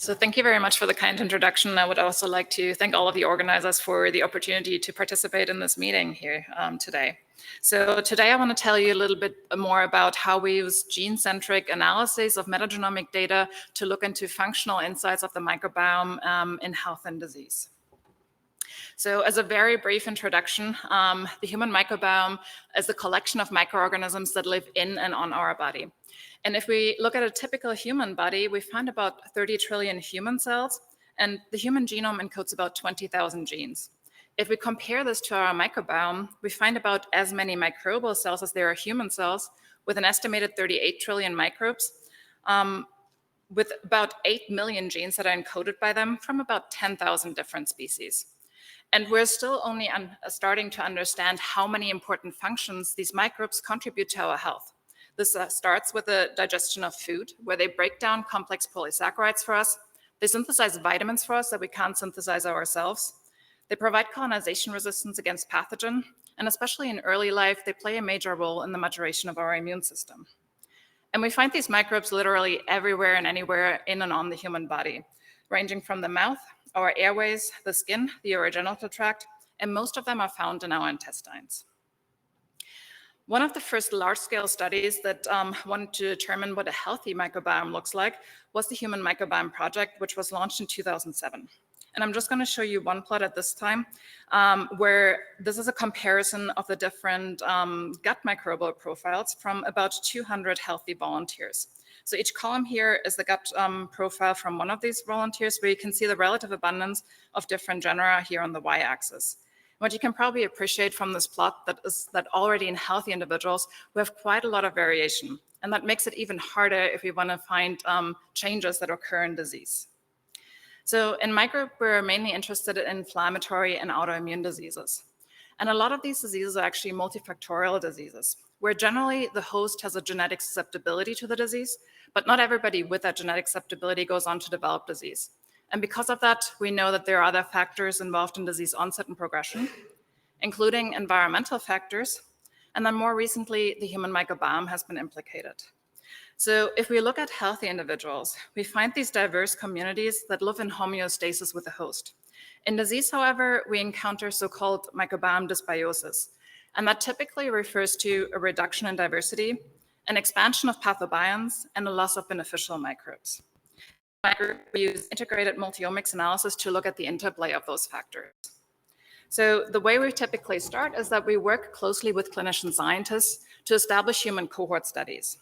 So thank you very much for the kind introduction. I would also like to thank all of the organizers for the opportunity to participate in this meeting here today. So today I want to tell you a little bit more about how we use gene-centric analysis of metagenomic data to look into functional insights of the microbiome in health and disease. So as a very brief introduction, the human microbiome is a collection of microorganisms that live in and on our body. And if we look at a typical human body, we find about 30 trillion human cells, and the human genome encodes about 20,000 genes. If we compare this to our microbiome, we find about as many microbial cells as there are human cells, with an estimated 38 trillion microbes, with about 8 million genes that are encoded by them from about 10,000 different species. And we're still only starting to understand how many important functions these microbes contribute to our health. This starts with the digestion of food, where they break down complex polysaccharides for us. They synthesize vitamins for us that we can't synthesize ourselves. They provide colonization resistance against pathogen, and especially in early life, they play a major role in the maturation of our immune system. And we find these microbes literally everywhere and anywhere in and on the human body, ranging from the mouth, our airways, the skin, the urogenital tract, and most of them are found in our intestines. One of the first large-scale studies that wanted to determine what a healthy microbiome looks like was the Human Microbiome Project, which was launched in 2007. And I'm just going to show you one plot at this time, where this is a comparison of the different gut microbial profiles from about 200 healthy volunteers. So each column here is the gut profile from one of these volunteers, where you can see the relative abundance of different genera here on the y-axis. What you can probably appreciate from this plot is that already in healthy individuals, we have quite a lot of variation. And that makes it even harder if we want to find changes that occur in disease. So in my group, we're mainly interested in inflammatory and autoimmune diseases. And a lot of these diseases are actually multifactorial diseases, where generally the host has a genetic susceptibility to the disease, but not everybody with that genetic susceptibility goes on to develop disease. And because of that, we know that there are other factors involved in disease onset and progression, including environmental factors. And then more recently, the human microbiome has been implicated. So if we look at healthy individuals, we find these diverse communities that live in homeostasis with the host. In disease, however, we encounter so-called microbiome dysbiosis. And that typically refers to a reduction in diversity, an expansion of pathobionts, and a loss of beneficial microbes. In my group, we use integrated multiomics analysis to look at the interplay of those factors. So the way we typically start is that we work closely with clinician scientists to establish human cohort studies.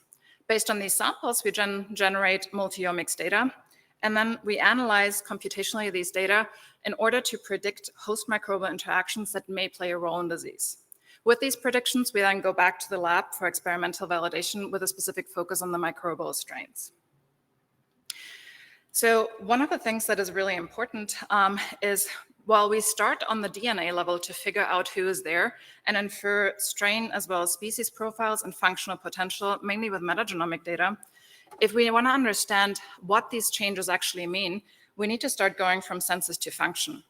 Based on these samples, we generate multiomics data, and then we analyze computationally these data in order to predict host microbial interactions that may play a role in disease. With these predictions, we then go back to the lab for experimental validation with a specific focus on the microbial strains. So one of the things that is really important is, while we start on the DNA level to figure out who is there and infer strain as well as species profiles and functional potential, mainly with metagenomic data, if we want to understand what these changes actually mean, we need to start going from sensus to function.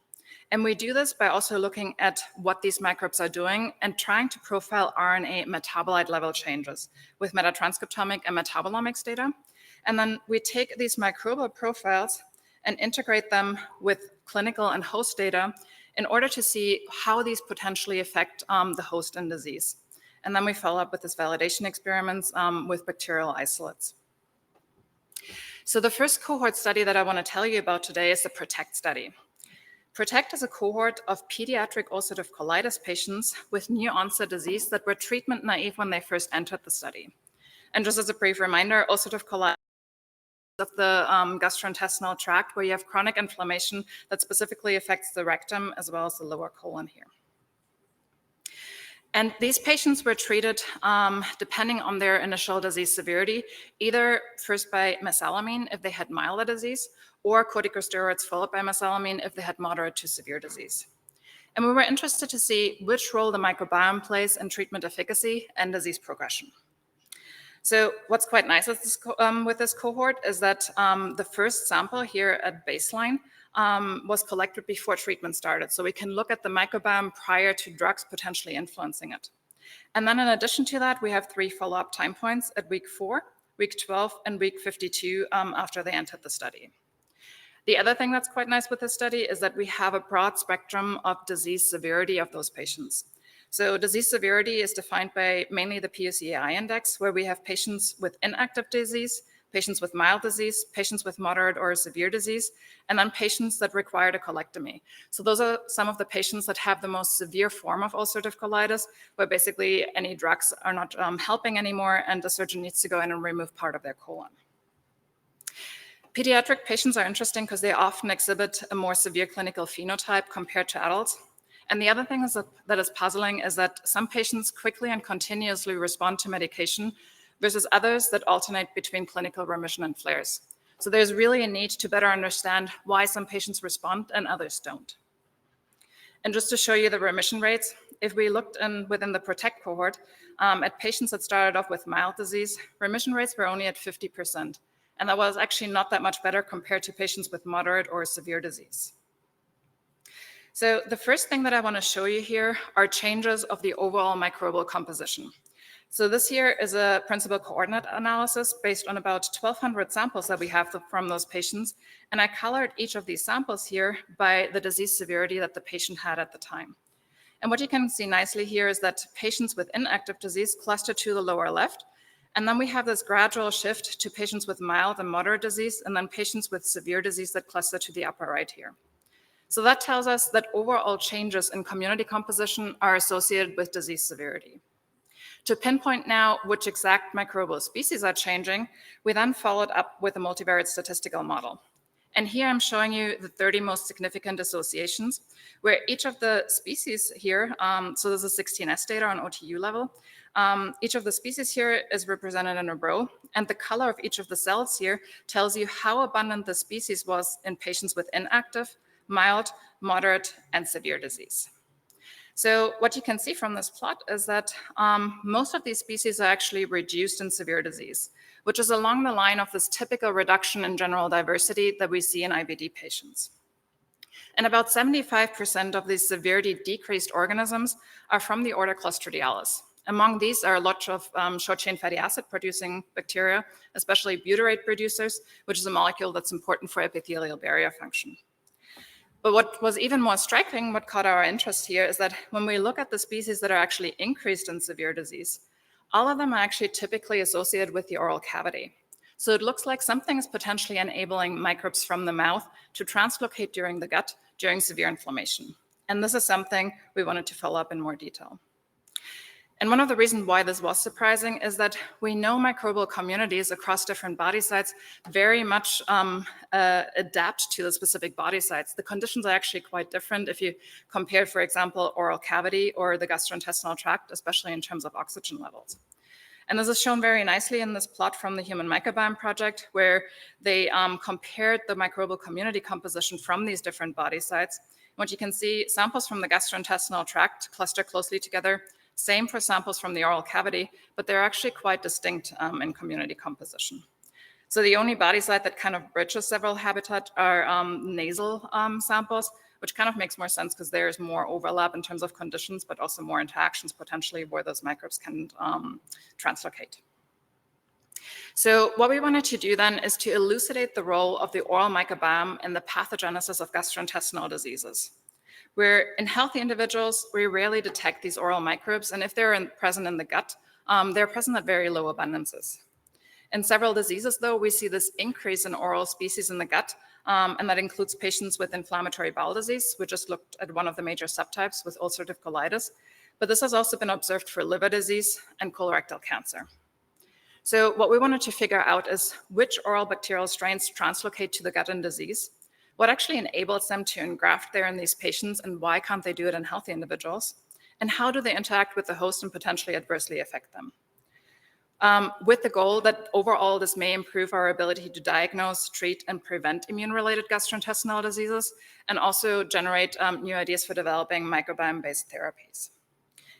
And we do this by also looking at what these microbes are doing and trying to profile RNA metabolite level changes with metatranscriptomic and metabolomics data. And then we take these microbial profiles and integrate them with clinical and host data in order to see how these potentially affect the host and disease. And then we follow up with this validation experiments with bacterial isolates. So the first cohort study that I want to tell you about today is the PROTECT study. PROTECT is a cohort of pediatric ulcerative colitis patients with new onset disease that were treatment naive when they first entered the study. And just as a brief reminder, ulcerative colitis of the gastrointestinal tract, where you have chronic inflammation that specifically affects the rectum as well as the lower colon here. And these patients were treated depending on their initial disease severity, either first by mesalamine if they had milder disease, or corticosteroids followed by mesalamine if they had moderate to severe disease. And we were interested to see which role the microbiome plays in treatment efficacy and disease progression. So what's quite nice with this cohort is that the first sample here at baseline was collected before treatment started. So we can look at the microbiome prior to drugs potentially influencing it. And then in addition to that, we have 3 follow-up time points at week 4, week 12, and week 52 after they entered the study. The other thing that's quite nice with this study is that we have a broad spectrum of disease severity of those patients. So disease severity is defined by mainly the PUCAI index, where we have patients with inactive disease, patients with mild disease, patients with moderate or severe disease, and then patients that required a colectomy. So those are some of the patients that have the most severe form of ulcerative colitis, where basically any drugs are not helping anymore and the surgeon needs to go in and remove part of their colon. Pediatric patients are interesting because they often exhibit a more severe clinical phenotype compared to adults. And the other thing that is puzzling is that some patients quickly and continuously respond to medication versus others that alternate between clinical remission and flares. So there's really a need to better understand why some patients respond and others don't. And just to show you the remission rates, if we looked within the PROTECT cohort at patients that started off with mild disease, remission rates were only at 50%. And that was actually not that much better compared to patients with moderate or severe disease. So the first thing that I want to show you here are changes of the overall microbial composition. So this here is a principal coordinate analysis based on about 1,200 samples that we have from those patients. And I colored each of these samples here by the disease severity that the patient had at the time. And what you can see nicely here is that patients with inactive disease cluster to the lower left. And then we have this gradual shift to patients with mild and moderate disease, and then patients with severe disease that cluster to the upper right here. So that tells us that overall changes in community composition are associated with disease severity. To pinpoint now which exact microbial species are changing, we then followed up with a multivariate statistical model. And here I'm showing you the 30 most significant associations, where each of the species here, so this is 16S data on OTU level, each of the species here is represented in a row, and the color of each of the cells here tells you how abundant the species was in patients with inactive, mild, moderate, and severe disease. So what you can see from this plot is that most of these species are actually reduced in severe disease, which is along the line of this typical reduction in general diversity that we see in IBD patients. And about 75% of these severity decreased organisms are from the order Clostridialis. Among these are a lot of short-chain fatty acid producing bacteria, especially butyrate producers, which is a molecule that's important for epithelial barrier function. But what was even more striking, what caught our interest here, is that when we look at the species that are actually increased in severe disease, all of them are actually typically associated with the oral cavity. So it looks like something is potentially enabling microbes from the mouth to translocate during the gut during severe inflammation. And this is something we wanted to follow up in more detail. And one of the reasons why this was surprising is that we know microbial communities across different body sites very much adapt to the specific body sites. The conditions are actually quite different if you compare, for example, oral cavity or the gastrointestinal tract, especially in terms of oxygen levels. And this is shown very nicely in this plot from the Human Microbiome Project, where they compared the microbial community composition from these different body sites. What you can see, samples from the gastrointestinal tract cluster closely together. Same for samples from the oral cavity, but they're actually quite distinct in community composition. So the only body site that kind of bridges several habitats are nasal samples, which kind of makes more sense because there's more overlap in terms of conditions, but also more interactions potentially where those microbes can translocate. So what we wanted to do then is to elucidate the role of the oral microbiome in the pathogenesis of gastrointestinal diseases. Where in healthy individuals, we rarely detect these oral microbes, and if they're present in the gut, they're present at very low abundances. In several diseases, though, we see this increase in oral species in the gut, and that includes patients with inflammatory bowel disease. We just looked at one of the major subtypes with ulcerative colitis, but this has also been observed for liver disease and colorectal cancer. So what we wanted to figure out is which oral bacterial strains translocate to the gut in disease, what actually enables them to engraft there in these patients, and why can't they do it in healthy individuals? And how do they interact with the host and potentially adversely affect them? With the goal that overall this may improve our ability to diagnose, treat, and prevent immune-related gastrointestinal diseases, and also generate new ideas for developing microbiome-based therapies.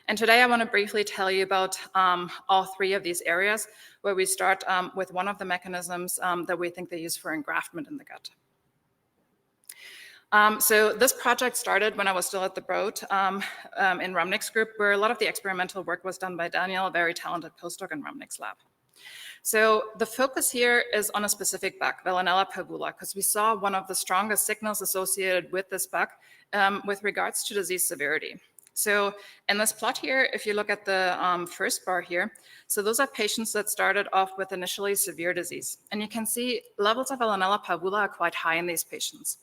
And today I want to briefly tell you about all three of these areas, where we start with one of the mechanisms that we think they use for engraftment in the gut. So this project started when I was still at the Broad in Rumnick's group, where a lot of the experimental work was done by Daniel, a very talented postdoc in Rumnick's lab. So the focus here is on a specific bug, Veillonella pavula, because we saw one of the strongest signals associated with this bug with regards to disease severity. So in this plot here, if you look at the first bar here, so those are patients that started off with initially severe disease. And you can see levels of Veillonella pavula are quite high in these patients.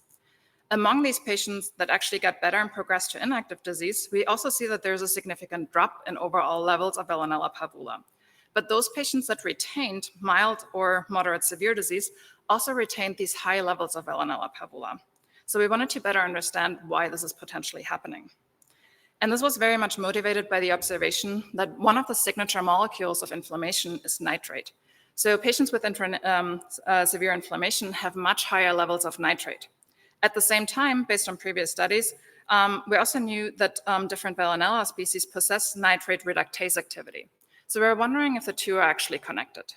Among these patients that actually got better and progressed to inactive disease, we also see that there's a significant drop in overall levels of Veillonella pavula. But those patients that retained mild or moderate severe disease also retained these high levels of Veillonella pavula. So we wanted to better understand why this is potentially happening. And this was very much motivated by the observation that one of the signature molecules of inflammation is nitrate. So patients with severe inflammation have much higher levels of nitrate. At the same time, based on previous studies, we also knew that different Veillonella species possess nitrate reductase activity. So we're wondering if the two are actually connected.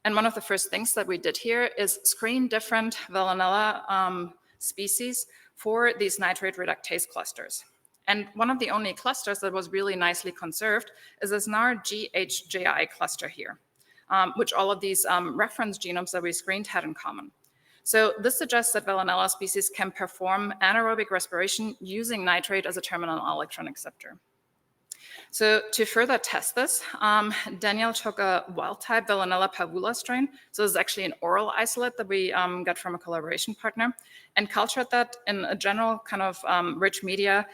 And one of the first things that we did here is screen different Veillonella species for these nitrate reductase clusters. And one of the only clusters that was really nicely conserved is this NAR-GHJI cluster here, which all of these reference genomes that we screened had in common. So this suggests that Veillonella species can perform anaerobic respiration using nitrate as a terminal electron acceptor. So to further test this, Daniel took a wild-type Veillonella pavula strain. So this is actually an oral isolate that we got from a collaboration partner, and cultured that in a general kind of rich media,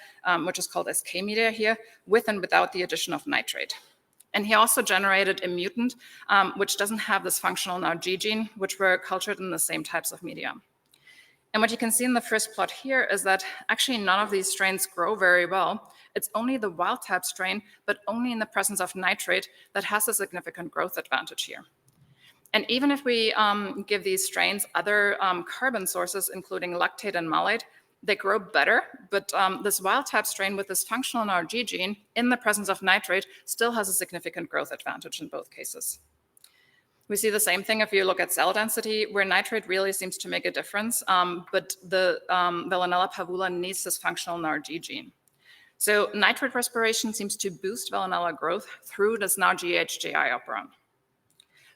which is called SK media here, with and without the addition of nitrate. And he also generated a mutant, which doesn't have this functional NARG gene, which were cultured in the same types of media. And what you can see in the first plot here is that actually none of these strains grow very well. It's only the wild-type strain, but only in the presence of nitrate, that has a significant growth advantage here. And even if we give these strains other carbon sources, including lactate and malate, they grow better, but this wild-type strain with this functional NARG gene in the presence of nitrate still has a significant growth advantage in both cases. We see the same thing if you look at cell density, where nitrate really seems to make a difference, but the Veillonella pavula needs this functional NARG gene. So nitrate respiration seems to boost Veillonella growth through this NAR-GHJI operon.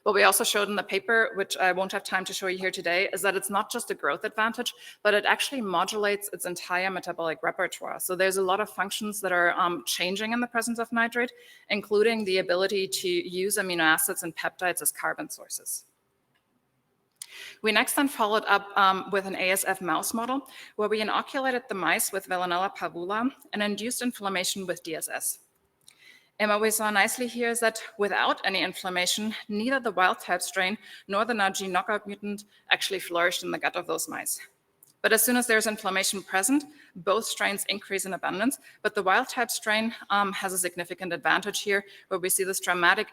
What we also showed in the paper, which I won't have time to show you here today, is that it's not just a growth advantage, but it actually modulates its entire metabolic repertoire. So there's a lot of functions that are changing in the presence of nitrate, including the ability to use amino acids and peptides as carbon sources. We next then followed up with an ASF mouse model, where we inoculated the mice with Veillonella pavula and induced inflammation with DSS. And what we saw nicely here is that without any inflammation, neither the wild-type strain nor the NARG knockout mutant actually flourished in the gut of those mice. But as soon as there's inflammation present, both strains increase in abundance, but the wild-type strain has a significant advantage here, where we see this dramatic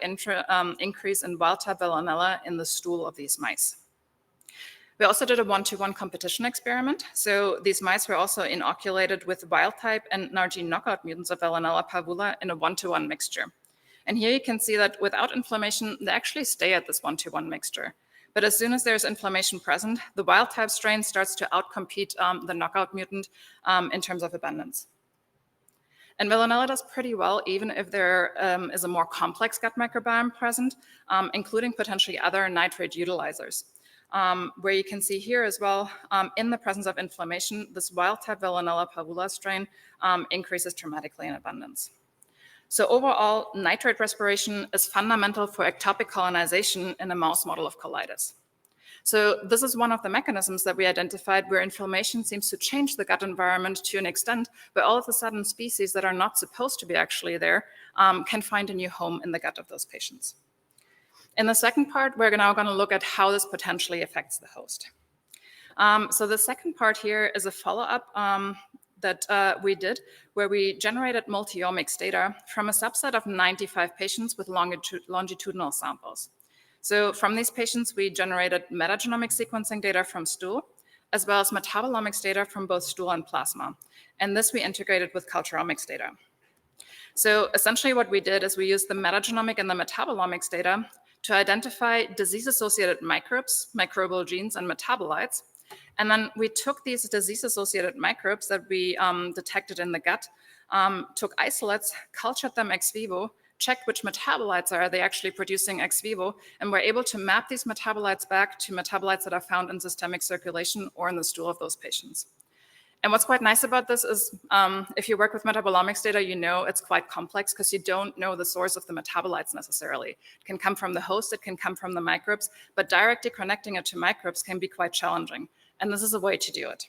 increase in wild-type Veillonella in the stool of these mice. We also did a one-to-one competition experiment. So these mice were also inoculated with wild-type and NARG knockout mutants of Veillonella pavula in a one-to-one mixture. And here you can see that without inflammation, they actually stay at this one-to-one mixture. But as soon as there's inflammation present, the wild-type strain starts to outcompete the knockout mutant in terms of abundance. And Veillonella does pretty well, even if there is a more complex gut microbiome present, including potentially other nitrate utilizers. Where you can see here as well, in the presence of inflammation, this wild-type Veillonella pavula strain increases dramatically in abundance. So overall, nitrate respiration is fundamental for ectopic colonization in a mouse model of colitis. So this is one of the mechanisms that we identified where inflammation seems to change the gut environment to an extent where all of a sudden species that are not supposed to be actually there can find a new home in the gut of those patients. In the second part, we're now going to look at how this potentially affects the host. So the second part here is a follow-up that we did, where we generated multi-omics data from a subset of 95 patients with longitudinal samples. So from these patients, we generated metagenomic sequencing data from stool, as well as metabolomics data from both stool and plasma. And this we integrated with culturomics data. So essentially what we did is we used the metagenomic and the metabolomics data to identify disease-associated microbes, microbial genes, and metabolites. And then we took these disease-associated microbes that we detected in the gut, took isolates, cultured them ex vivo, checked which metabolites are they actually producing ex vivo, and we're able to map these metabolites back to metabolites that are found in systemic circulation or in the stool of those patients. And what's quite nice about this is if you work with metabolomics data, you know it's quite complex because you don't know the source of the metabolites necessarily. It can come from the host, it can come from the microbes, but directly connecting it to microbes can be quite challenging. And this is a way to do it.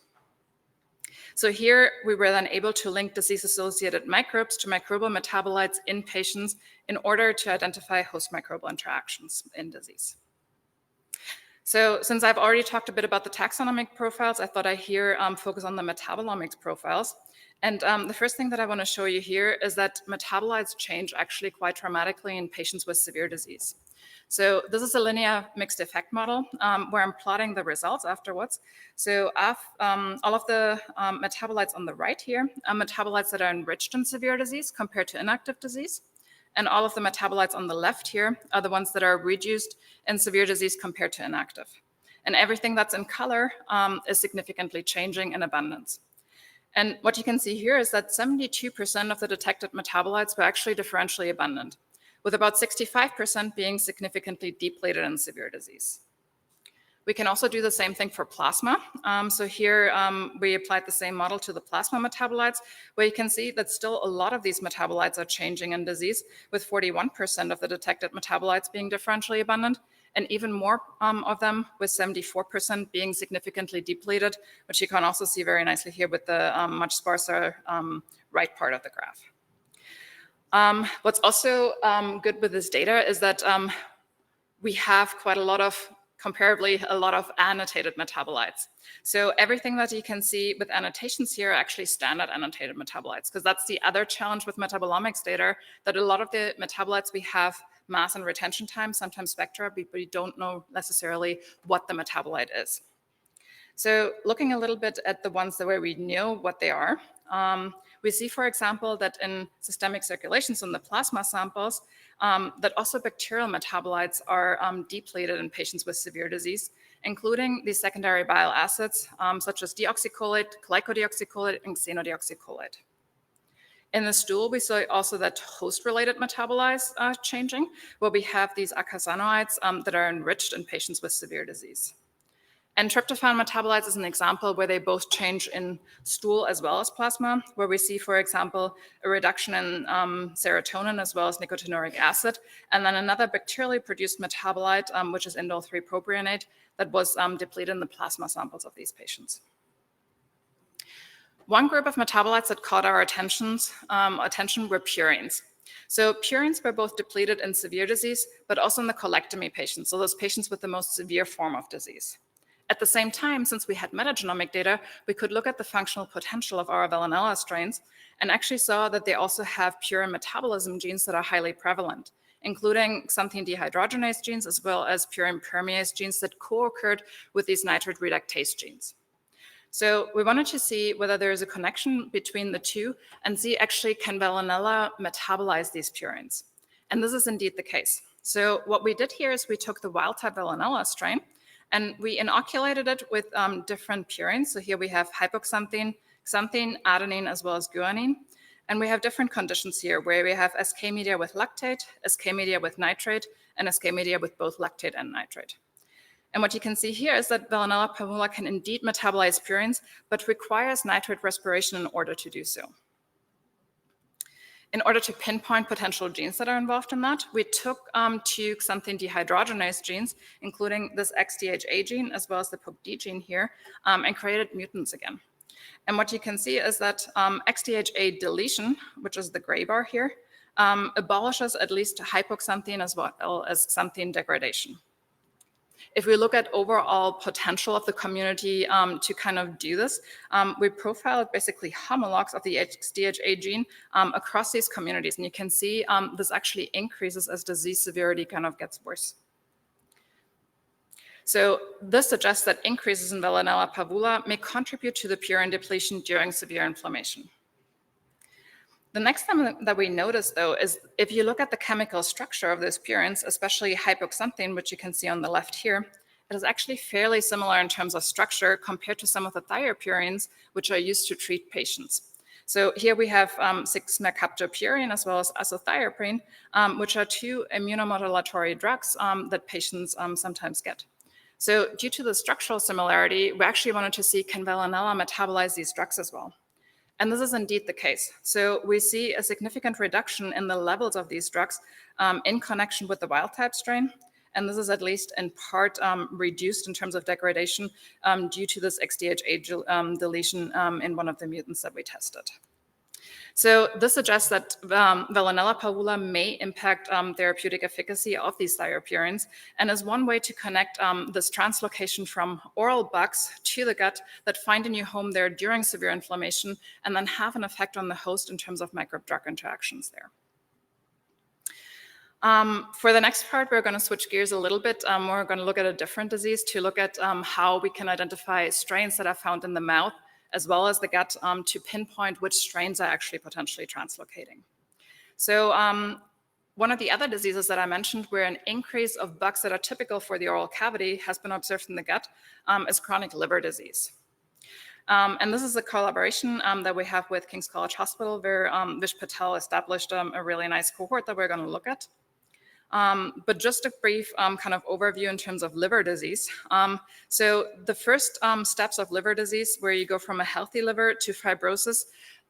So here we were then able to link disease-associated microbes to microbial metabolites in patients in order to identify host microbial interactions in disease. So since I've already talked a bit about the taxonomic profiles, I thought I'd here focus on the metabolomics profiles. And the first thing that I want to show you here is that metabolites change actually quite dramatically in patients with severe disease. So this is a linear mixed effect model where I'm plotting the results afterwards. So all of the metabolites on the right here are metabolites that are enriched in severe disease compared to inactive disease. And all of the metabolites on the left here are the ones that are reduced in severe disease compared to inactive. And everything that's in color is significantly changing in abundance. And what you can see here is that 72% of the detected metabolites were actually differentially abundant, with about 65% being significantly depleted in severe disease. We can also do the same thing for plasma. So here we applied the same model to the plasma metabolites, where you can see that still a lot of these metabolites are changing in disease, with 41% of the detected metabolites being differentially abundant, and even more of them, with 74% being significantly depleted, which you can also see very nicely here with the much sparser right part of the graph. What's also good with this data is that we have quite comparably a lot of annotated metabolites. So everything that you can see with annotations here are actually standard annotated metabolites, because that's the other challenge with metabolomics data, that a lot of the metabolites we have mass and retention time, sometimes spectra, but we don't know necessarily what the metabolite is. So looking a little bit at the ones where we know what they are, we see, for example, that in systemic circulations in the plasma samples, that also bacterial metabolites are depleted in patients with severe disease, including these secondary bile acids, such as deoxycholate, glycodeoxycholate, and xenodioxycholate. In the stool, we saw also that host-related metabolites are changing, where we have these acosanoids that are enriched in patients with severe disease. And tryptophan metabolites is an example where they both change in stool as well as plasma, where we see, for example, a reduction in serotonin as well as nicotinic acid, and then another bacterially produced metabolite, which is indole-3-propionate, that was depleted in the plasma samples of these patients. One group of metabolites that caught our attention were purines. So purines were both depleted in severe disease, but also in the colectomy patients, so those patients with the most severe form of disease. At the same time, since we had metagenomic data, we could look at the functional potential of our Veillonella strains and actually saw that they also have purine metabolism genes that are highly prevalent, including xanthine dehydrogenase genes as well as purine permease genes that co-occurred with these nitrate reductase genes. So we wanted to see whether there is a connection between the two and see actually can Veillonella metabolize these purines. And this is indeed the case. So what we did here is we took the wild-type Veillonella strain and we inoculated it with different purines. So here we have hypoxanthine, xanthine, adenine, as well as guanine. And we have different conditions here where we have SK media with lactate, SK media with nitrate, and SK media with both lactate and nitrate. And what you can see here is that Veillonella pavula can indeed metabolize purines, but requires nitrate respiration in order to do so. In order to pinpoint potential genes that are involved in that, we took two xanthine dehydrogenase genes, including this XDHA gene as well as the POC-D gene here, and created mutants again. And what you can see is that XDHA deletion, which is the gray bar here, abolishes at least hypoxanthine as well as xanthine degradation. If we look at overall potential of the community to kind of do this, we profiled basically homologs of the XDHA gene across these communities. And you can see this actually increases as disease severity kind of gets worse. So this suggests that increases in Veillonella pavula may contribute to the purine depletion during severe inflammation. The next thing that we notice, though, is if you look at the chemical structure of those purines, especially hypoxanthine, which you can see on the left here, it is actually fairly similar in terms of structure compared to some of the thiopurines, which are used to treat patients. So here we have 6-mercaptopurine as well as azathioprine, which are two immunomodulatory drugs that patients sometimes get. So due to the structural similarity, we actually wanted to see, can Veillonella metabolize these drugs as well? And this is indeed the case. So we see a significant reduction in the levels of these drugs in connection with the wild type strain. And this is at least in part reduced in terms of degradation due to this XDHA deletion in one of the mutants that we tested. So this suggests that Veillonella pavula may impact therapeutic efficacy of these thiopurines, and is one way to connect this translocation from oral bugs to the gut that find a new home there during severe inflammation, and then have an effect on the host in terms of microbe-drug interactions there. For the next part, we're going to switch gears a little bit. We're going to look at a different disease to look at how we can identify strains that are found in the mouth as well as the gut to pinpoint which strains are actually potentially translocating. So one of the other diseases that I mentioned where an increase of bugs that are typical for the oral cavity has been observed in the gut is chronic liver disease. And this is a collaboration that we have with King's College Hospital, where Vish Patel established a really nice cohort that we're going to look at. But just a brief kind of overview in terms of liver disease. So the first steps of liver disease, where you go from a healthy liver to fibrosis,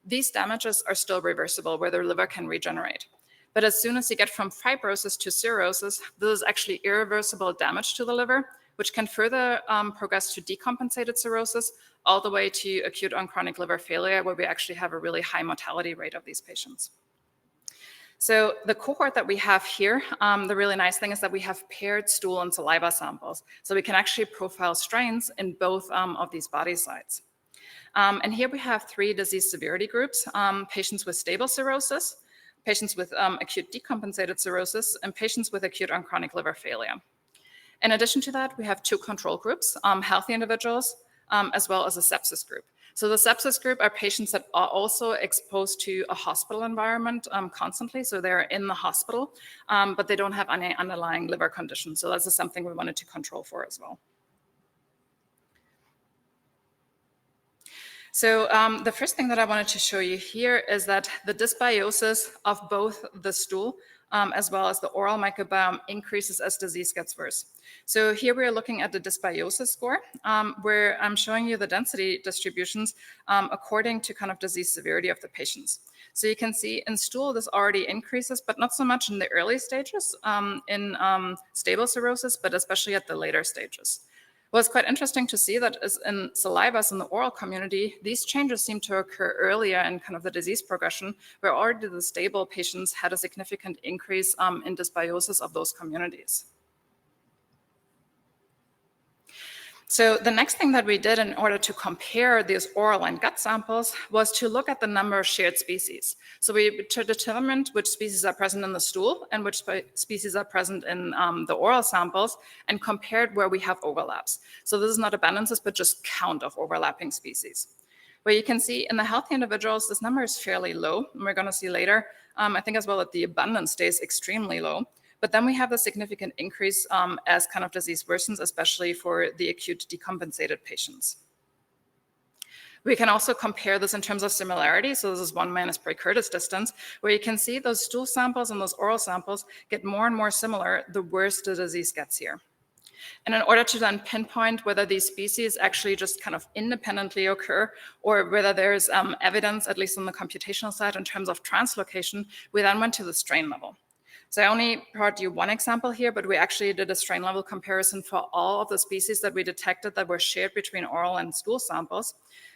these damages are still reversible, where the liver can regenerate. But as soon as you get from fibrosis to cirrhosis, this is actually irreversible damage to the liver, which can further progress to decompensated cirrhosis, all the way to acute on chronic liver failure, where we actually have a really high mortality rate of these patients. So the cohort that we have here, the really nice thing is that we have paired stool and saliva samples. So we can actually profile strains in both of these body sites. And here we have 3 disease severity groups: patients with stable cirrhosis, patients with acute decompensated cirrhosis, and patients with acute on chronic liver failure. In addition to that, we have 2 control groups, healthy individuals, as well as a sepsis group. So the sepsis group are patients that are also exposed to a hospital environment constantly. So they're in the hospital, but they don't have any underlying liver condition. So this is something we wanted to control for as well. So the first thing that I wanted to show you here is that the dysbiosis of both the stool as well as the oral microbiome increases as disease gets worse. So here we are looking at the dysbiosis score, where I'm showing you the density distributions according to kind of disease severity of the patients. So you can see in stool, this already increases, but not so much in the early stages in stable cirrhosis, but especially at the later stages. Well, it's quite interesting to see that as in salivas in the oral community, these changes seem to occur earlier in kind of the disease progression, where already the stable patients had a significant increase in dysbiosis of those communities. So the next thing that we did in order to compare these oral and gut samples was to look at the number of shared species. So we determined which species are present in the stool and which species are present in the oral samples, and compared where we have overlaps. So this is not abundances, but just count of overlapping species. Where you can see in the healthy individuals, this number is fairly low, and we're going to see later, I think as well, that the abundance stays extremely low. But then we have a significant increase as kind of disease worsens, especially for the acute decompensated patients. We can also compare this in terms of similarity. So this is 1 minus pre-Curtis distance, where you can see those stool samples and those oral samples get more and more similar the worse the disease gets here. And in order to then pinpoint whether these species actually just kind of independently occur, or whether there's evidence, at least on the computational side, in terms of translocation, we then went to the strain level. So I only brought you one example here, but we actually did a strain level comparison for all of the species that we detected that were shared between oral and stool samples,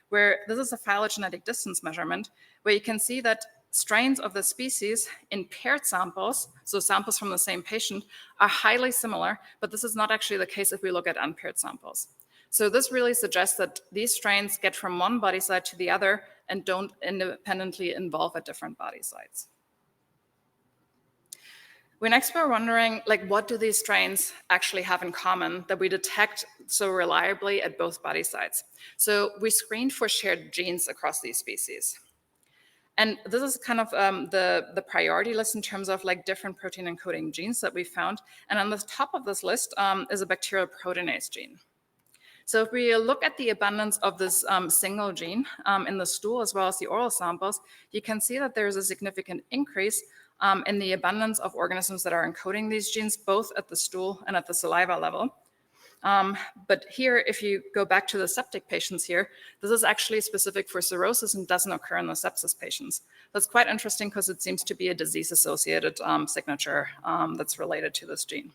where this is a phylogenetic distance measurement, where you can see that strains of the species in paired samples, so samples from the same patient, are highly similar, but this is not actually the case if we look at unpaired samples. So this really suggests that these strains get from one body site to the other and don't independently involve at different body sites. We next were wondering, like, what do these strains actually have in common that we detect so reliably at both body sites? So we screened for shared genes across these species. And this is kind of the priority list in terms of like different protein encoding genes that we found. And on the top of this list is a bacterial proteinase gene. So if we look at the abundance of this single gene in the stool as well as the oral samples, you can see that there's a significant increase in the abundance of organisms that are encoding these genes, both at the stool and at the saliva level. But here, if you go back to the septic patients here, this is actually specific for cirrhosis and doesn't occur in the sepsis patients. That's quite interesting because it seems to be a disease-associated signature that's related to this gene.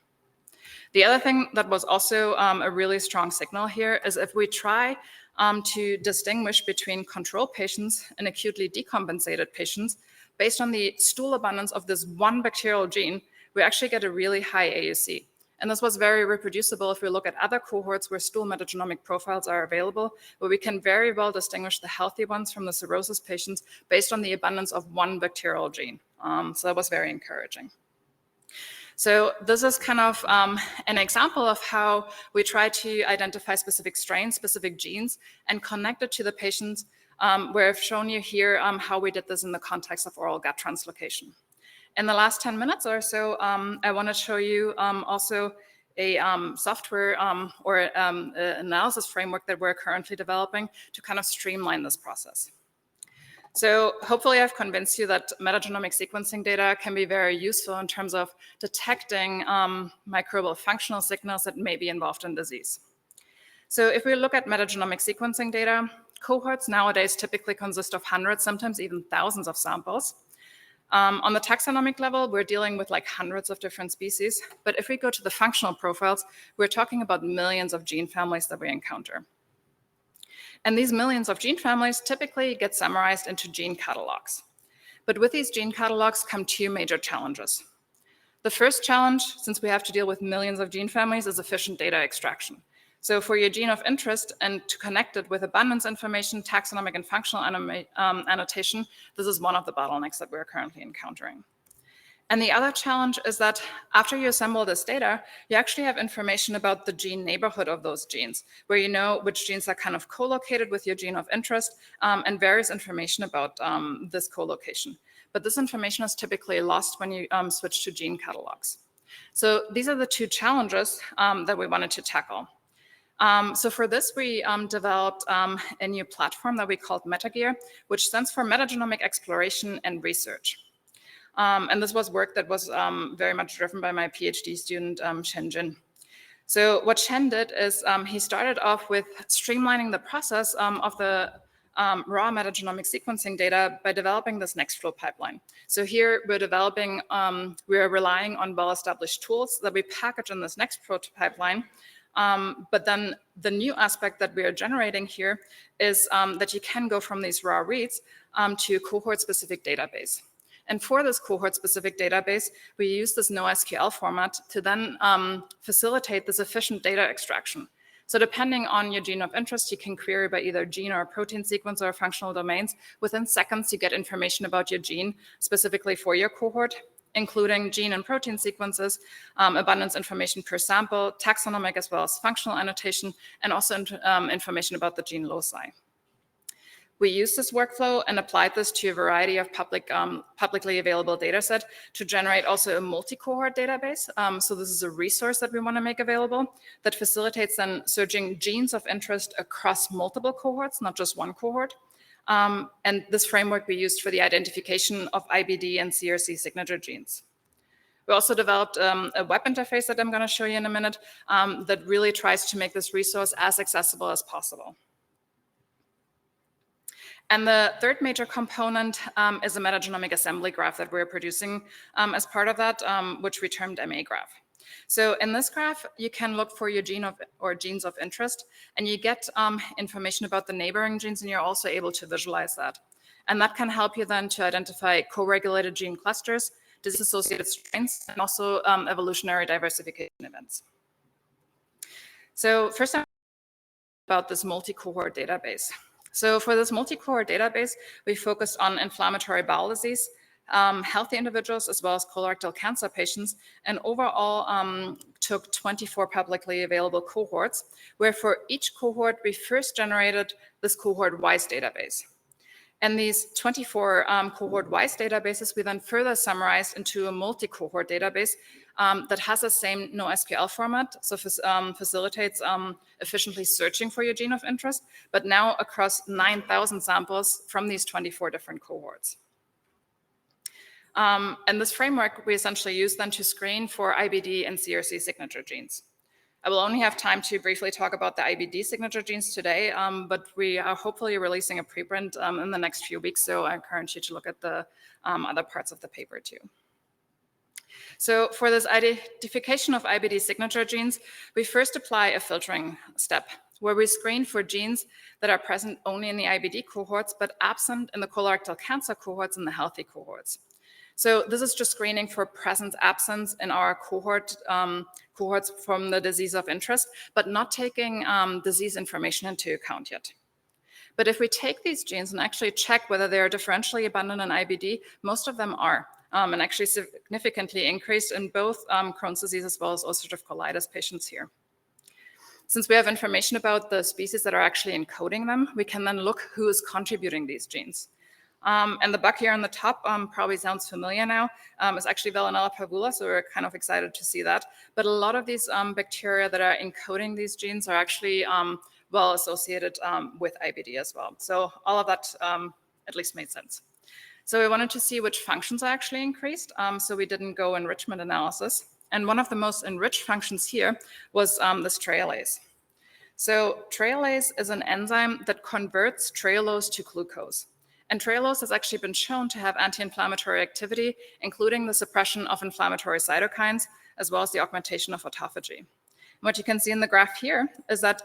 The other thing that was also a really strong signal here is if we try to distinguish between control patients and acutely decompensated patients, based on the stool abundance of this one bacterial gene, we actually get a really high AUC. And this was very reproducible if we look at other cohorts where stool metagenomic profiles are available, where we can very well distinguish the healthy ones from the cirrhosis patients based on the abundance of one bacterial gene. So that was very encouraging. So this is kind of an example of how we try to identify specific strains, specific genes, and connect it to the patients, where I've shown you here how we did this in the context of oral gut translocation. In the last 10 minutes or so, I want to show you also a software or analysis framework that we're currently developing to kind of streamline this process. So hopefully I've convinced you that metagenomic sequencing data can be very useful in terms of detecting microbial functional signals that may be involved in disease. So if we look at metagenomic sequencing data, cohorts nowadays typically consist of hundreds, sometimes even thousands of samples. On the taxonomic level, we're dealing with like hundreds of different species. But if we go to the functional profiles, we're talking about millions of gene families that we encounter. And these millions of gene families typically get summarized into gene catalogs. But with these gene catalogs come two major challenges. The first challenge, since we have to deal with millions of gene families, is efficient data extraction. So for your gene of interest and to connect it with abundance information, taxonomic and functional annotation, this is one of the bottlenecks that we're currently encountering. And the other challenge is that after you assemble this data, you actually have information about the gene neighborhood of those genes, where you know which genes are kind of co-located with your gene of interest and various information about this co-location. But this information is typically lost when you switch to gene catalogs. So these are the two challenges that we wanted to tackle. So for this, we developed a new platform that we called MetaGear, which stands for Metagenomic Exploration and Research. And this was work that was very much driven by my PhD student, Shen Jin. So what Shen did is he started off with streamlining the process of the raw metagenomic sequencing data by developing this next flow pipeline. So here we're relying on well-established tools that we package in this next flow pipeline. But then the new aspect that we are generating here is that you can go from these raw reads to a cohort-specific database. And for this cohort-specific database, we use this NoSQL format to then facilitate this efficient data extraction. So depending on your gene of interest, you can query by either gene or protein sequence or functional domains. Within seconds, you get information about your gene specifically for your cohort, including gene and protein sequences, abundance information per sample, taxonomic as well as functional annotation, and also information about the gene loci. We used this workflow and applied this to a variety of publicly available data set to generate also a multi-cohort database. So this is a resource that we want to make available that facilitates then searching genes of interest across multiple cohorts, not just one cohort. And this framework we used for the identification of IBD and CRC signature genes. We also developed a web interface that I'm going to show you in a minute that really tries to make this resource as accessible as possible. And the third major component is a metagenomic assembly graph that we're producing as part of that, which we termed MA graph. So in this graph, you can look for your gene or genes of interest, and you get information about the neighboring genes, and you're also able to visualize that. And that can help you then to identify co-regulated gene clusters, disease-associated strains, and also evolutionary diversification events. So first, about this multi-cohort database. So for this multi-cohort database, we focused on inflammatory bowel disease, healthy individuals, as well as colorectal cancer patients, and overall took 24 publicly available cohorts, where for each cohort, we first generated this cohort-wise database. And these 24 cohort-wise databases, we then further summarized into a multi-cohort database that has the same NoSQL format, so facilitates efficiently searching for your gene of interest, but now across 9,000 samples from these 24 different cohorts. And this framework we essentially use then to screen for IBD and CRC signature genes. I will only have time to briefly talk about the IBD signature genes today, but we are hopefully releasing a preprint in the next few weeks, so I encourage you to look at the other parts of the paper too. So for this identification of IBD signature genes, we first apply a filtering step where we screen for genes that are present only in the IBD cohorts, but absent in the colorectal cancer cohorts and the healthy cohorts. So this is just screening for presence absence in our cohorts from the disease of interest, but not taking disease information into account yet. But if we take these genes and actually check whether they are differentially abundant in IBD, most of them are, and actually significantly increased in both Crohn's disease as well as ulcerative colitis patients here. Since we have information about the species that are actually encoding them, we can then look who is contributing these genes. And the bug here on the top probably sounds familiar now. It's actually Veillonella pavula, so we're kind of excited to see that. But a lot of these bacteria that are encoding these genes are actually well associated with IBD as well. So all of that at least made sense. So we wanted to see which functions are actually increased. So we didn't go enrichment analysis. And one of the most enriched functions here was this trehalase. So trehalase is an enzyme that converts trehalose to glucose. And trehalose has actually been shown to have anti-inflammatory activity, including the suppression of inflammatory cytokines, as well as the augmentation of autophagy. And what you can see in the graph here is that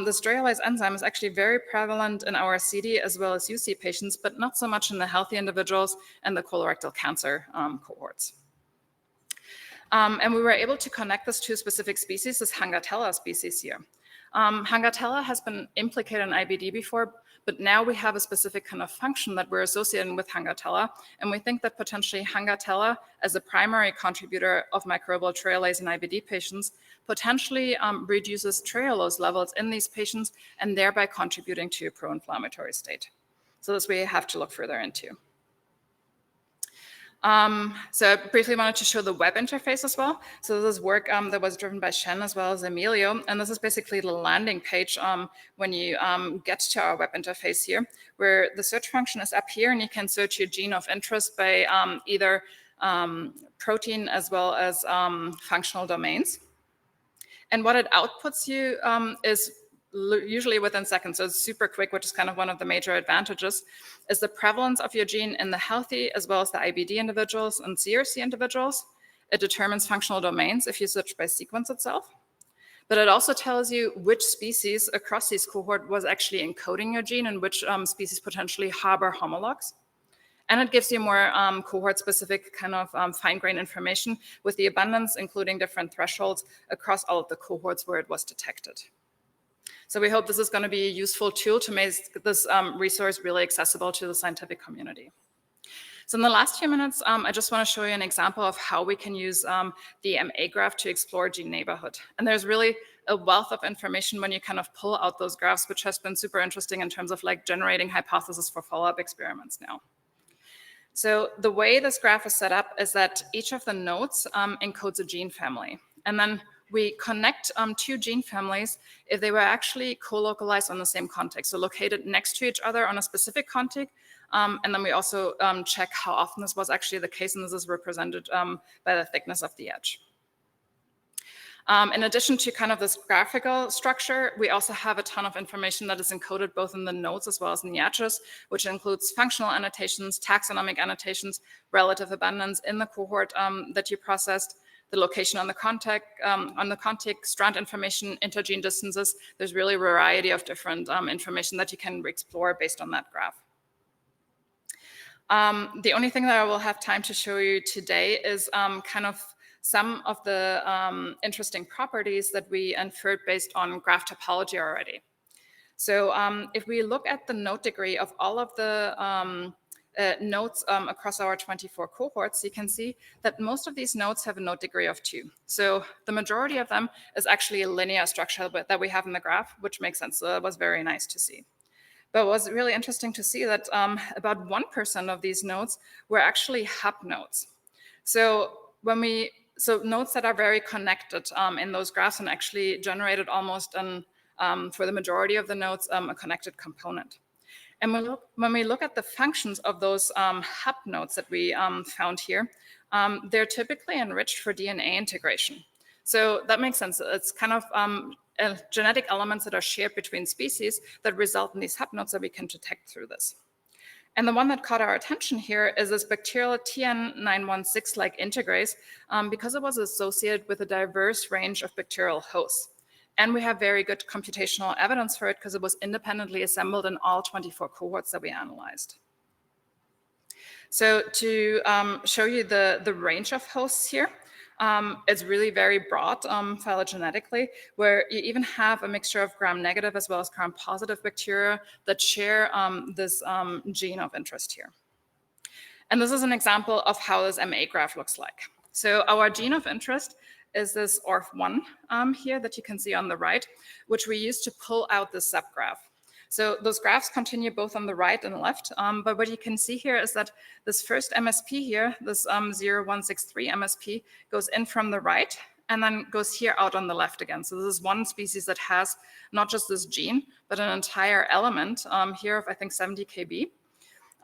this trehalase enzyme is actually very prevalent in our CD as well as UC patients, but not so much in the healthy individuals and the colorectal cancer cohorts. And we were able to connect this to a specific species, this Hangatella species here. Hangatella has been implicated in IBD before, but now we have a specific kind of function that we're associating with Hangatella, and we think that potentially Hangatella, as a primary contributor of microbial trehalase in IBD patients, potentially reduces trehalose levels in these patients and thereby contributing to a pro-inflammatory state. So this we have to look further into. So I briefly wanted to show the web interface as well. So this is work that was driven by Shen as well as Emilio. And this is basically the landing page when you get to our web interface here, where the search function is up here and you can search your gene of interest by either protein as well as functional domains. And what it outputs you is usually within seconds, so it's super quick, which is kind of one of the major advantages, is the prevalence of your gene in the healthy as well as the IBD individuals and CRC individuals. It determines functional domains if you search by sequence itself. But it also tells you which species across these cohort was actually encoding your gene and which species potentially harbor homologs. And it gives you more cohort-specific kind of fine-grained information with the abundance, including different thresholds across all of the cohorts where it was detected. So we hope this is going to be a useful tool to make this resource really accessible to the scientific community. So in the last few minutes, I just want to show you an example of how we can use the MA graph to explore gene neighborhood. And there's really a wealth of information when you kind of pull out those graphs, which has been super interesting in terms of like generating hypotheses for follow-up experiments now. So the way this graph is set up is that each of the nodes encodes a gene family. And then we connect two gene families if they were actually co-localized on the same context, so located next to each other on a specific context. And then we also check how often this was actually the case, and this is represented by the thickness of the edge. In addition to kind of this graphical structure, we also have a ton of information that is encoded both in the nodes as well as in the edges, which includes functional annotations, taxonomic annotations, relative abundance in the cohort that you processed, the location on the contact, strand information, intergene distances. There's really a variety of different information that you can explore based on that graph. The only thing that I will have time to show you today is kind of some of the interesting properties that we inferred based on graph topology already. So if we look at the node degree of all of the nodes across our 24 cohorts, you can see that most of these nodes have a node degree of 2. So the majority of them is actually a linear structure that we have in the graph, which makes sense. So that was very nice to see. But it was really interesting to see that about 1% of these nodes were actually hub nodes. So when we so nodes that are very connected in those graphs and actually generated almost for the majority of the nodes, a connected component. And when we look at the functions of those hub nodes that we found here, they're typically enriched for DNA integration. So that makes sense. It's kind of genetic elements that are shared between species that result in these hub nodes that we can detect through this. And the one that caught our attention here is this bacterial TN916-like integrase because it was associated with a diverse range of bacterial hosts. And we have very good computational evidence for it because it was independently assembled in all 24 cohorts that we analyzed. So to show you the range of hosts here, it's really very broad phylogenetically, where you even have a mixture of gram-negative as well as gram-positive bacteria that share this gene of interest here. And this is an example of how this MA graph looks like. So our gene of interest is this ORF1 here that you can see on the right, which we use to pull out this subgraph. So those graphs continue both on the right and left, but what you can see here is that this first MSP here, this 0163 MSP, goes in from the right and then goes here out on the left again. So this is one species that has not just this gene, but an entire element here of, I think, 70 kb.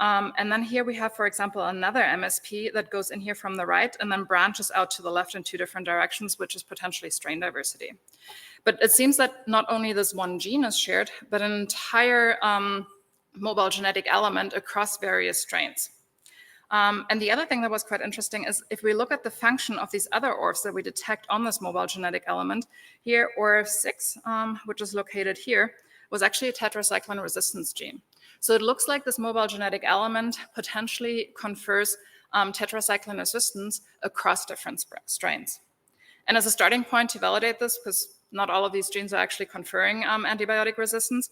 And then here we have, for example, another MSP that goes in here from the right and then branches out to the left in two different directions, which is potentially strain diversity. But it seems that not only this one gene is shared, but an entire mobile genetic element across various strains. And the other thing that was quite interesting is if we look at the function of these other ORFs that we detect on this mobile genetic element, here ORF6, which is located here, was actually a tetracycline resistance gene. So it looks like this mobile genetic element potentially confers tetracycline resistance across different strains. And as a starting point to validate this, because not all of these genes are actually conferring antibiotic resistance,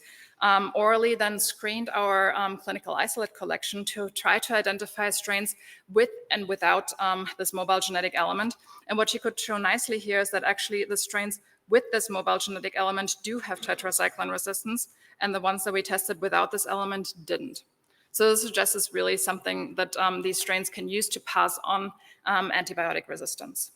orally then screened our clinical isolate collection to try to identify strains with and without this mobile genetic element. And what you could show nicely here is that actually the strains with this mobile genetic element do have tetracycline resistance, and the ones that we tested without this element didn't. So this suggests it's really something that these strains can use to pass on antibiotic resistance.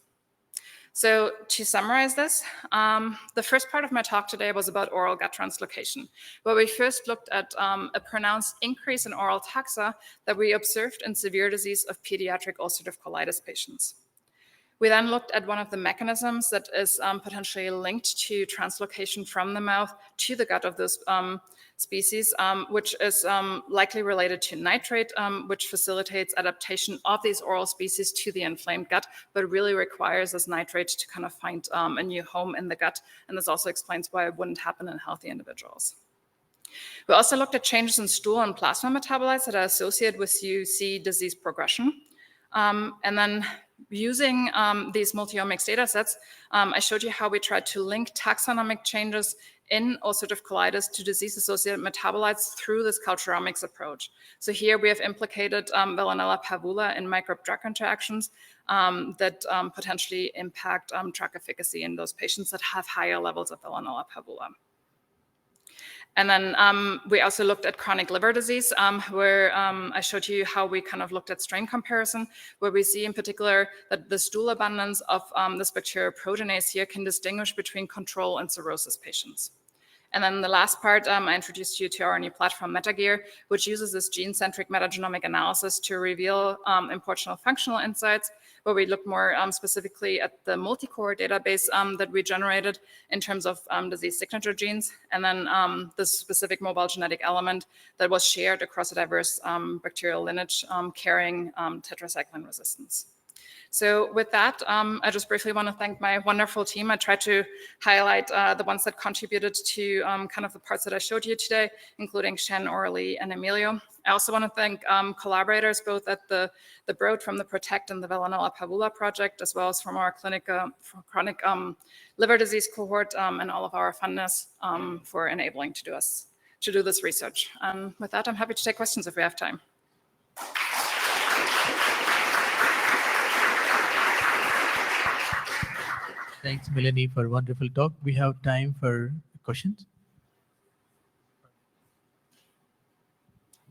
So to summarize this, the first part of my talk today was about oral gut translocation, where we first looked at a pronounced increase in oral taxa that we observed in severe disease of pediatric ulcerative colitis patients. We then looked at one of the mechanisms that is potentially linked to translocation from the mouth to the gut of this species, which is likely related to nitrate, which facilitates adaptation of these oral species to the inflamed gut, but really requires this nitrate to kind of find a new home in the gut. And this also explains why it wouldn't happen in healthy individuals. We also looked at changes in stool and plasma metabolites that are associated with UC disease progression. And then using these multi-omics data sets, I showed you how we tried to link taxonomic changes in ulcerative colitis to disease-associated metabolites through this culturomics approach. So here we have implicated Veillonella pavula in microbe-drug interactions that potentially impact drug efficacy in those patients that have higher levels of Veillonella pavula. And then we also looked at chronic liver disease, where I showed you how we kind of looked at strain comparison, where we see in particular that the stool abundance of this bacterial proteinase here can distinguish between control and cirrhosis patients. And then the last part, I introduced you to our new platform, MetaGear, which uses this gene-centric metagenomic analysis to reveal important functional insights, where we look more specifically at the multi-core database that we generated in terms of disease signature genes, and then the specific mobile genetic element that was shared across a diverse bacterial lineage carrying tetracycline resistance. So with that, I just briefly want to thank my wonderful team. I tried to highlight the ones that contributed to kind of the parts that I showed you today, including Shen, Orly, and Emilio. I also want to thank collaborators both at the Broad from the PROTECT and the Veillonella pavula project, as well as from our chronic liver disease cohort and all of our funders for enabling to do this research. With that, I'm happy to take questions if we have time. Thanks, Melanie, for a wonderful talk. We have time for questions.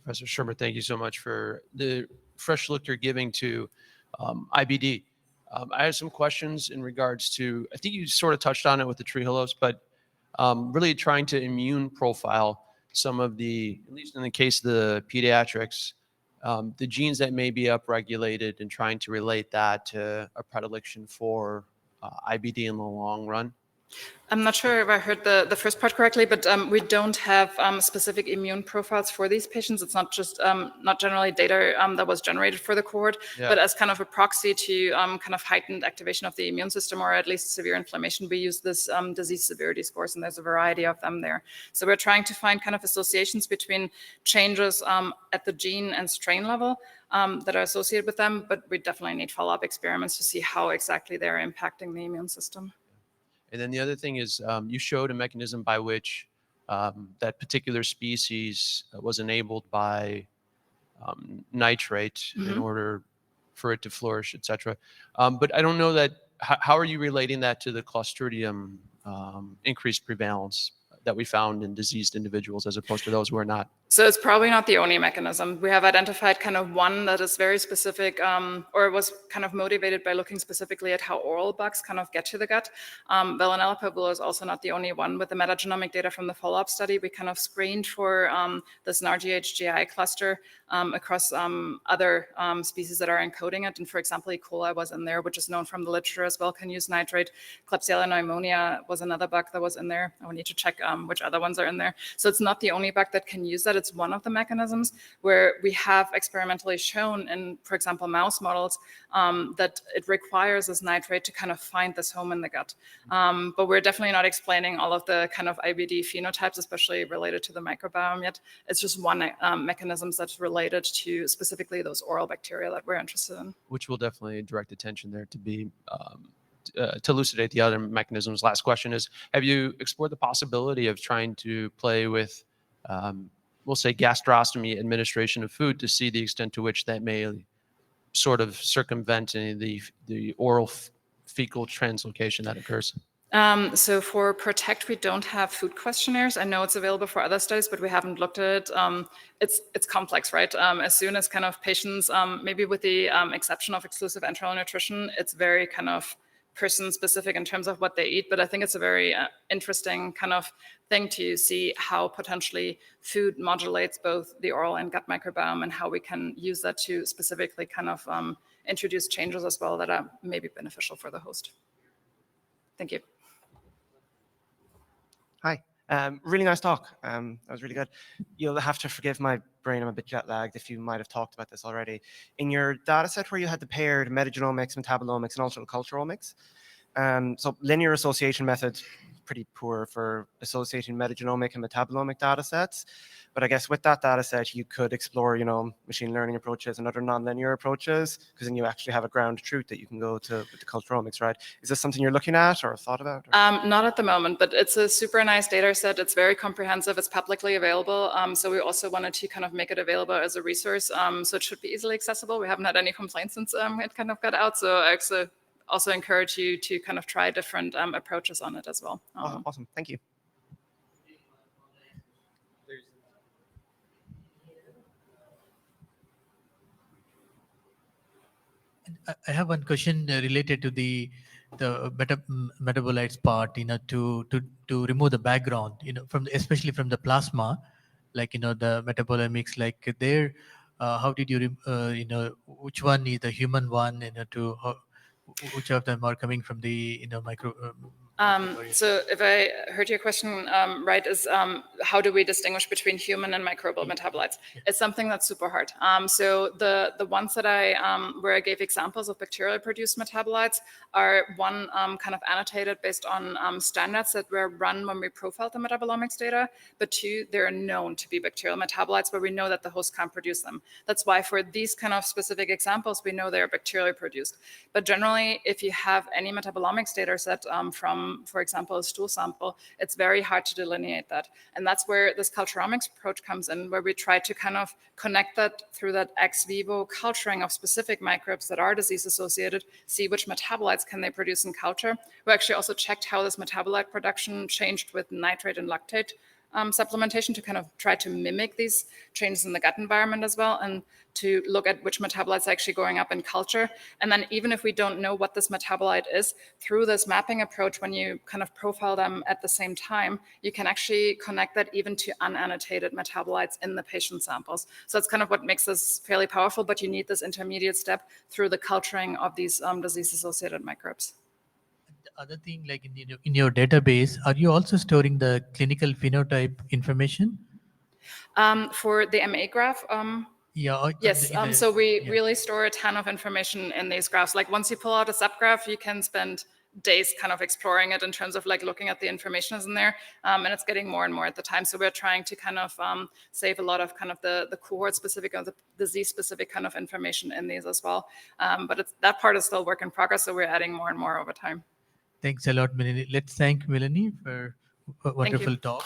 Professor Schirmer, thank you so much for the fresh look you're giving to IBD. I have some questions in regards to, I think you sort of touched on it with the Trehalose, but really trying to immune profile some of the, at least in the case of the pediatrics, the genes that may be upregulated and trying to relate that to a predilection for IBD in the long run. I'm not sure if I heard the first part correctly, but we don't have specific immune profiles for these patients. It's not just not generally data that was generated for the cohort, but as kind of a proxy to kind of heightened activation of the immune system, or at least severe inflammation, we use this disease severity scores, and there's a variety of them there. So we're trying to find kind of associations between changes at the gene and strain level that are associated with them, but we definitely need follow-up experiments to see how exactly they're impacting the immune system. And then the other thing is you showed a mechanism by which that particular species was enabled by nitrate in order for it to flourish, et cetera. But I don't know that, how are you relating that to the Clostridium increased prevalence that we found in diseased individuals as opposed to those who are not? So it's probably not the only mechanism. We have identified kind of one that is very specific, or was kind of motivated by looking specifically at how oral bugs kind of get to the gut. Veillonella pavula is also not the only one. With the metagenomic data from the follow-up study, we kind of screened for this NARGH-GI cluster across other species that are encoding it. And for example, E. coli was in there, which is known from the literature as well, can use nitrate. Klebsiella pneumonia was another bug that was in there. I will need to check which other ones are in there. So it's not the only bug that can use that. It's one of the mechanisms where we have experimentally shown in, for example, mouse models that it requires this nitrate to kind of find this home in the gut. But we're definitely not explaining all of the kind of IBD phenotypes, especially related to the microbiome yet. It's just one mechanism that's related to specifically those oral bacteria that we're interested in. Which will definitely direct attention there to be to elucidate the other mechanisms. Last question is, have you explored the possibility of trying to play with we'll say gastrostomy administration of food to see the extent to which that may sort of circumvent any of the oral fecal translocation that occurs? So for PROTECT, we don't have food questionnaires. I know it's available for other studies, but we haven't looked at it. It's complex, right? As soon as kind of patients, maybe with the exception of exclusive enteral nutrition, it's very kind of person-specific in terms of what they eat, but I think it's a very interesting kind of thing to see how potentially food modulates both the oral and gut microbiome, and how we can use that to specifically kind of introduce changes as well that are maybe beneficial for the host. Thank you. Hi. Really nice talk. That was really good. You'll have to forgive my brain, I'm a bit jet lagged if you might have talked about this already. In your data set where you had the paired metagenomics, metabolomics, and also culturomics, so linear association method, pretty poor for associating metagenomic and metabolomic data sets. But I guess with that data set, you could explore, machine learning approaches and other nonlinear approaches, because then you actually have a ground truth that you can go to with the culturomics, right? Is this something you're looking at or thought about? Not at the moment, but it's a super nice data set. It's very comprehensive. It's publicly available. So we also wanted to kind of make it available as a resource. So it should be easily accessible. We haven't had any complaints since it kind of got out. So I also encourage you to kind of try different approaches on it as well. Awesome. Thank you. I have one question related to the metabolites part, to remove the background, especially from the plasma, like, the metabolomics, like there, how did you, which one is the human one, which of them are coming from the, micro. So if I heard your question right, is how do we distinguish between human and microbial metabolites? It's something that's super hard. So the ones that where I gave examples of bacterially produced metabolites are one kind of annotated based on standards that were run when we profiled the metabolomics data, but two, they're known to be bacterial metabolites where we know that the host can't produce them. That's why for these kind of specific examples, we know they're bacterially produced. But generally, if you have any metabolomics data set from, for example, a stool sample, it's very hard to delineate that. And that's where this culturomics approach comes in, where we try to kind of connect that through that ex vivo culturing of specific microbes that are disease associated, see which metabolites can they produce in culture. We actually also checked how this metabolite production changed with nitrate and lactate supplementation to kind of try to mimic these changes in the gut environment as well, and to look at which metabolites are actually going up in culture. And then even if we don't know what this metabolite is, through this mapping approach, when you kind of profile them at the same time, you can actually connect that even to unannotated metabolites in the patient samples. So that's kind of what makes this fairly powerful, but you need this intermediate step through the culturing of these disease-associated microbes. The other thing, like in your database, are you also storing the clinical phenotype information? For the MA graph, Yeah. yes. So we really store a ton of information in these graphs. Like once you pull out a subgraph, you can spend days kind of exploring it in terms of like looking at the information is in there, and it's getting more and more at the time. So we're trying to kind of save a lot of kind of the cohort specific or the disease specific kind of information in these as well. But that part is still work in progress. So we're adding more and more over time. Thanks a lot, Melanie. Let's thank Melanie for a wonderful talk.